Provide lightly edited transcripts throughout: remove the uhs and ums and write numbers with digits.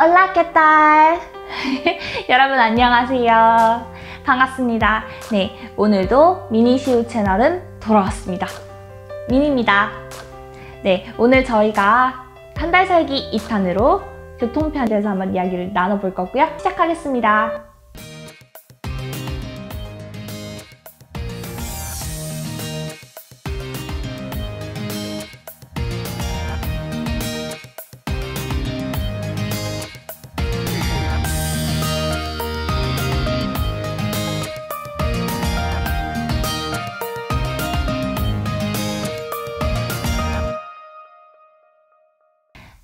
Hola, ¿qué tal? 여러분 안녕하세요. 반갑습니다. 네, 오늘도 미니시우 채널은 돌아왔습니다. 미니입니다. 네, 오늘 저희가 한 달 살기 2탄으로 교통편에 대해서 한번 이야기를 나눠볼 거고요. 시작하겠습니다.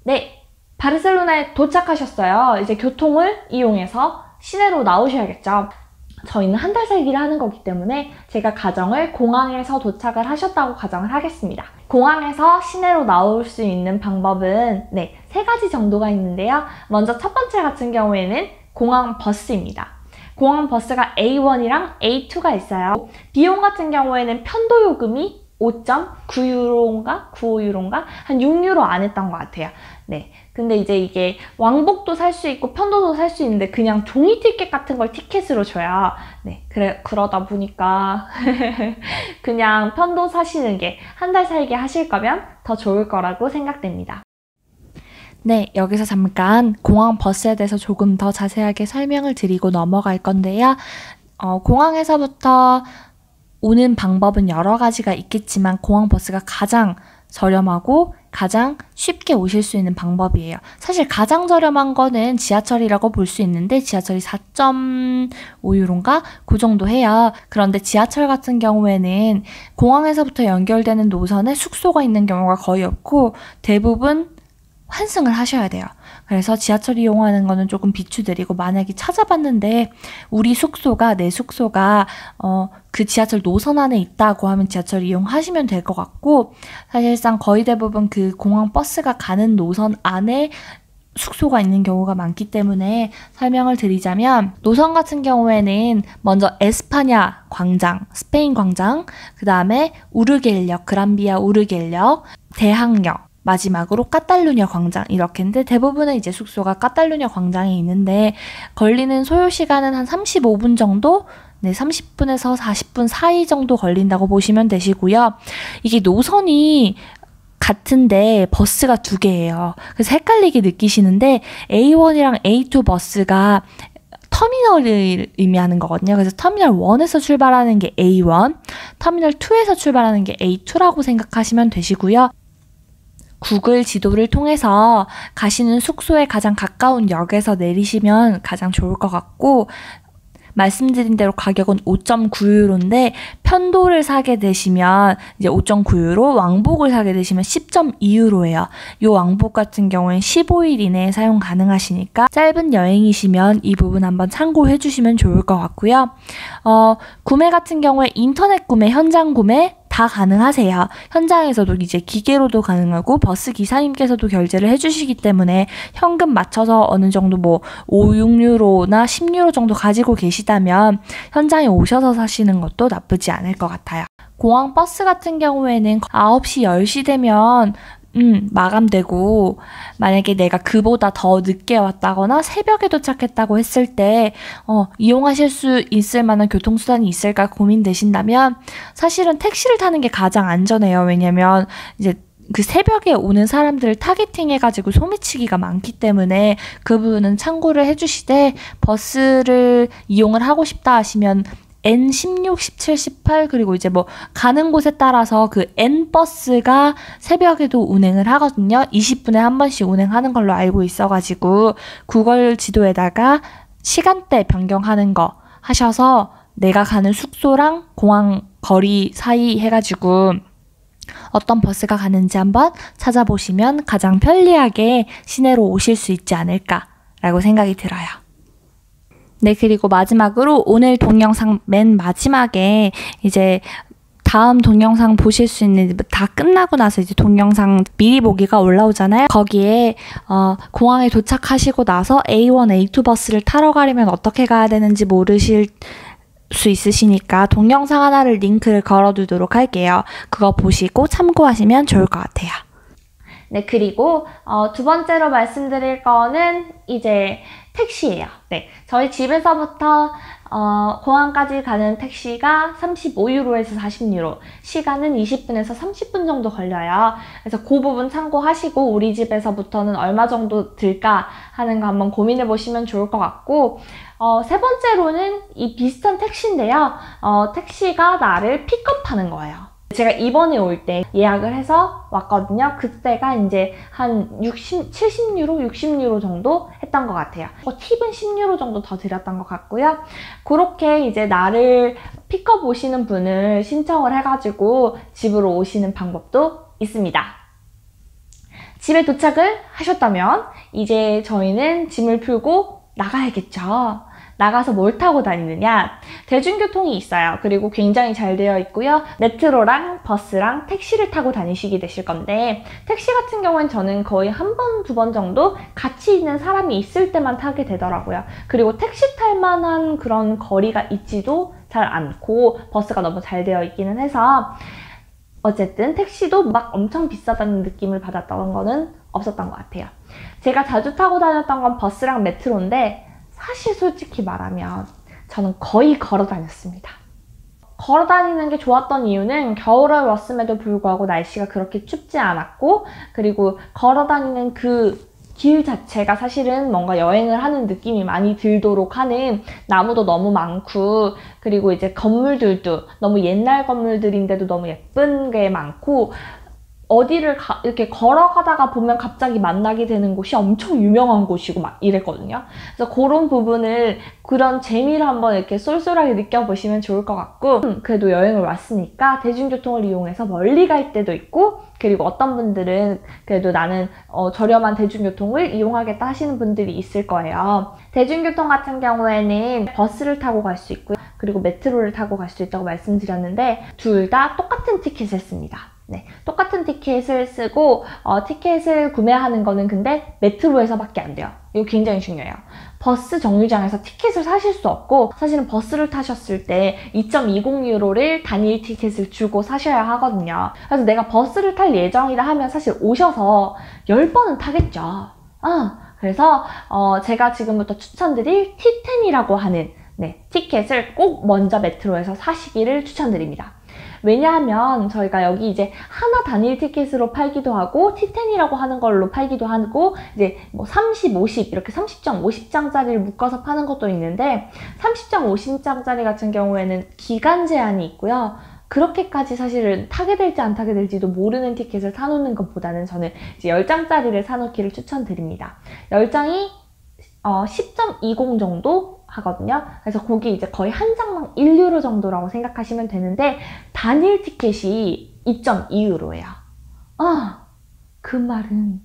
네, 바르셀로나에 도착하셨어요. 이제 교통을 이용해서 시내로 나오셔야겠죠. 저희는 한 달 살기를 하는 거기 때문에 제가 가정을 공항에서 도착을 하셨다고 가정을 하겠습니다. 공항에서 시내로 나올 수 있는 방법은 세 가지 정도가 있는데요. 먼저 첫 번째 같은 경우에는 공항 버스입니다. 공항 버스가 A1이랑 A2가 있어요. 비용 같은 경우에는 편도 요금이 5.9유로인가? 95유로인가? 한 6유로 안 했던 것 같아요. 네. 근데 이제 이게 왕복도 살 수 있고 편도도 살 수 있는데 그냥 종이 티켓 같은 걸 티켓으로 줘요. 네. 그러다 보니까 그냥 편도 사시는 게 한 달 살게 하실 거면 더 좋을 거라고 생각됩니다. 네, 여기서 잠깐 공항 버스에 대해서 조금 더 자세하게 설명을 드리고 넘어갈 건데요. 공항에서부터 오는 방법은 여러 가지가 있겠지만 공항 버스가 가장 저렴하고 가장 쉽게 오실 수 있는 방법이에요. 사실 가장 저렴한 거는 지하철이라고 볼 수 있는데 지하철이 4.5유로인가? 그 정도 해요. 그런데 지하철 같은 경우에는 공항에서부터 연결되는 노선에 숙소가 있는 경우가 거의 없고 대부분 환승을 하셔야 돼요. 그래서 지하철 이용하는 거는 조금 비추드리고 만약에 찾아봤는데 우리 숙소가 내 숙소가 그 지하철 노선 안에 있다고 하면 지하철 이용하시면 될 것 같고 사실상 거의 대부분 그 공항 버스가 가는 노선 안에 숙소가 있는 경우가 많기 때문에 설명을 드리자면 노선 같은 경우에는 먼저 에스파냐 광장, 스페인 광장, 그 다음에 우르겔역, 그란비아 우르겔역, 대항역 마지막으로 카탈루냐 광장 이렇게인데 대부분은 이제 숙소가 카탈루냐 광장에 있는데 걸리는 소요 시간은 한 35분 정도? 네, 30분에서 40분 사이 정도 걸린다고 보시면 되시고요. 이게 노선이 같은데 버스가 두 개예요. 그래서 헷갈리게 느끼시는데 A1이랑 A2 버스가 터미널을 의미하는 거거든요. 그래서 터미널 1에서 출발하는 게 A1, 터미널 2에서 출발하는 게 A2라고 생각하시면 되시고요. 구글 지도를 통해서 가시는 숙소에 가장 가까운 역에서 내리시면 가장 좋을 것 같고 말씀드린 대로 가격은 5.9유로인데 편도를 사게 되시면 이제 5.9유로, 왕복을 사게 되시면 10.2유로예요. 이 왕복 같은 경우엔 15일 이내에 사용 가능하시니까 짧은 여행이시면 이 부분 한번 참고해 주시면 좋을 것 같고요. 구매 같은 경우에 인터넷 구매, 현장 구매 다 가능하세요. 현장에서도 이제 기계로도 가능하고 버스 기사님께서도 결제를 해주시기 때문에 현금 맞춰서 어느 정도 뭐 5, 6유로나 10유로 정도 가지고 계시다면 현장에 오셔서 사시는 것도 나쁘지 않을 것 같아요. 공항 버스 같은 경우에는 9시, 10시 되면 마감되고 만약에 내가 그보다 더 늦게 왔다거나 새벽에 도착했다고 했을 때 이용하실 수 있을 만한 교통수단이 있을까 고민되신다면 사실은 택시를 타는 게 가장 안전해요. 왜냐면 이제 그 새벽에 오는 사람들을 타겟팅해가지고 소매치기가 많기 때문에 그 부분은 참고를 해주시되 버스를 이용을 하고 싶다 하시면 N16, 17, 18 그리고 이제 뭐 가는 곳에 따라서 그 N버스가 새벽에도 운행을 하거든요. 20분에 한 번씩 운행하는 걸로 알고 있어가지고 구글 지도에다가 시간대 변경하는 거 하셔서 내가 가는 숙소랑 공항 거리 사이 해가지고 어떤 버스가 가는지 한번 찾아보시면 가장 편리하게 시내로 오실 수 있지 않을까라고 생각이 들어요. 네, 그리고 마지막으로 오늘 동영상 맨 마지막에 이제 다음 동영상 보실 수 있는 다 끝나고 나서 이제 동영상 미리 보기가 올라오잖아요. 거기에 공항에 도착하시고 나서 A1, A2 버스를 타러 가려면 어떻게 가야 되는지 모르실 수 있으시니까 동영상 하나를 링크를 걸어두도록 할게요. 그거 보시고 참고하시면 좋을 것 같아요. 네, 그리고 두 번째로 말씀드릴 거는 이제 택시예요. 네, 저희 집에서부터 공항까지 가는 택시가 35유로에서 40유로, 시간은 20분에서 30분 정도 걸려요. 그래서 그 부분 참고하시고 우리 집에서부터는 얼마 정도 들까 하는 거 한번 고민해 보시면 좋을 것 같고, 세 번째로는 이 비슷한 택시인데요. 택시가 나를 픽업하는 거예요. 제가 이번에 올 때 예약을 해서 왔거든요. 그때가 이제 한 70유로, 60유로 정도 했던 것 같아요. 팁은 10유로 정도 더 드렸던 것 같고요. 그렇게 이제 나를 픽업 오시는 분을 신청을 해가지고 집으로 오시는 방법도 있습니다. 집에 도착을 하셨다면 이제 저희는 짐을 풀고 나가야겠죠. 나가서 뭘 타고 다니느냐? 대중교통이 있어요. 그리고 굉장히 잘 되어 있고요. 메트로랑 버스랑 택시를 타고 다니시게 되실 건데, 택시 같은 경우는 저는 거의 한 번, 두 번 정도 같이 있는 사람이 있을 때만 타게 되더라고요. 그리고 택시 탈 만한 그런 거리가 있지도 잘 않고 버스가 너무 잘 되어 있기는 해서 어쨌든 택시도 막 엄청 비싸다는 느낌을 받았던 거는 없었던 것 같아요. 제가 자주 타고 다녔던 건 버스랑 메트로인데, 사실 솔직히 말하면 저는 거의 걸어 다녔습니다. 걸어 다니는 게 좋았던 이유는 겨울에 왔음에도 불구하고 날씨가 그렇게 춥지 않았고, 그리고 걸어 다니는 그 길 자체가 사실은 뭔가 여행을 하는 느낌이 많이 들도록 하는, 나무도 너무 많고, 그리고 이제 건물들도 너무 옛날 건물들인데도 너무 예쁜 게 많고, 어디를 이렇게 걸어가다가 보면 갑자기 만나게 되는 곳이 엄청 유명한 곳이고 막 이랬거든요. 그래서 그런 부분을, 그런 재미를 한번 이렇게 쏠쏠하게 느껴보시면 좋을 것 같고, 그래도 여행을 왔으니까 대중교통을 이용해서 멀리 갈 때도 있고, 그리고 어떤 분들은 그래도 나는 저렴한 대중교통을 이용하겠다 하시는 분들이 있을 거예요. 대중교통 같은 경우에는 버스를 타고 갈 수 있고요. 그리고 메트로를 타고 갈 수 있다고 말씀드렸는데, 둘 다 똑같은 티켓을 씁니다. 네, 똑같은 티켓을 쓰고 티켓을 구매하는 거는 근데 메트로에서밖에 안 돼요. 이거 굉장히 중요해요. 버스 정류장에서 티켓을 사실 수 없고, 사실은 버스를 타셨을 때 2.20유로를 단일 티켓을 주고 사셔야 하거든요. 그래서 내가 버스를 탈 예정이다 하면 사실 오셔서 10번은 타겠죠. 그래서 제가 지금부터 추천드릴 T10이라고 하는 티켓을 꼭 먼저 메트로에서 사시기를 추천드립니다. 왜냐하면 저희가 여기 이제 하나 단일 티켓으로 팔기도 하고 T10이라고 하는 걸로 팔기도 하고, 이제 뭐 30, 50 이렇게 30장, 50장짜리를 묶어서 파는 것도 있는데, 30장, 50장짜리 같은 경우에는 기간 제한이 있고요. 그렇게까지 사실은 타게 될지 안 타게 될지도 모르는 티켓을 사놓는 것보다는 저는 이제 10장짜리를 사놓기를 추천드립니다. 10장이 10.20 정도 하거든요. 그래서 거기 이제 거의 한 장당 1유로 정도라고 생각하시면 되는데, 단일 티켓이 2.2유로예요. 그 말은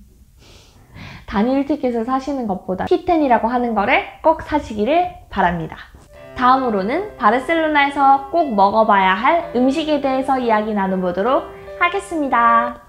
단일 티켓을 사시는 것보다 T10이라고 하는 거를 꼭 사시기를 바랍니다. 다음으로는 바르셀로나에서 꼭 먹어봐야 할 음식에 대해서 이야기 나눠보도록 하겠습니다.